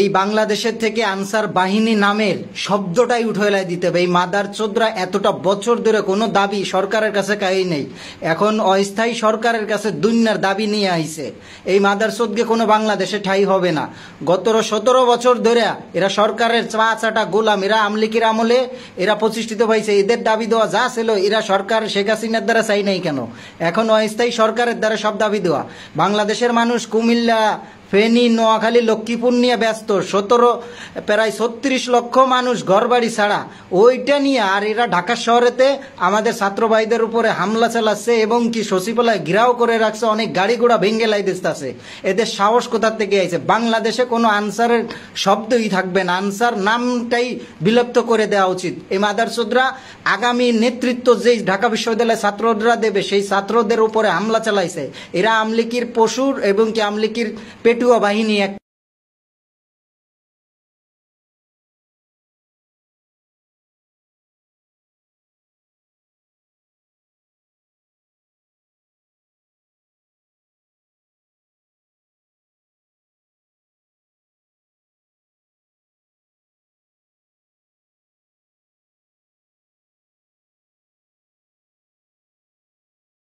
এই বাংলাদেশের থেকে আনসার বাহিনী নামের শব্দটাই উঠে দিতে হবে। এই মাদার চোদরা এতটা বছর ধরে কোনো দাবি সরকারের কাছে কাই নেই, এখন অস্থায়ী সরকারের কাছে দুনিয়ার দাবি নিয়ে আইছে। এই মাদার চোদকে কোনো বাংলাদেশে ঠাই হবে না। গত 17 বছর ধরে এরা সরকারের চাটা গোলাম, এরা আমলিকির আমলে এরা প্রতিষ্ঠিত হয়েছে। এদের দাবি দেওয়া যা ছিল এরা সরকার শেখ হাসিনার দ্বারা চাই নাই কেন, এখন অস্থায়ী সরকারের দ্বারা সব দাবি দেওয়া। বাংলাদেশের মানুষ কুমিল্লা, ফেনী, নোয়াখালী, লক্ষ্মীপুর নিয়ে ব্যস্ত। প্রায় 36 লক্ষ মানুষ ঘরবাড়ি ছাড়া, ওইটা নিয়ে। আর এরা ঢাকা শহরেতে আমাদের ছাত্র ভাইদের উপরে হামলা চালাচ্ছে এবং কি সচিবালয় ঘিরাও করে রাখছে, অনেক গাড়ি ঘোড়া ভেঙ্গে লাইতেছে। এদের সাহস কোথার থেকে আইছে? বাংলাদেশে কোনো আনসারের শব্দই থাকবে না, আনসার নামটাই বিলুপ্ত করে দেওয়া উচিত। এই মাদারচোদরা আগামী নেতৃত্ব যেই ঢাকা বিশ্ববিদ্যালয়ের ছাত্ররা দেবে, সেই ছাত্রদের উপরে হামলা চালাইছে। এরা আমলিকির পশুর এবং কি আমলিকির পেটুয়া বাহিনী।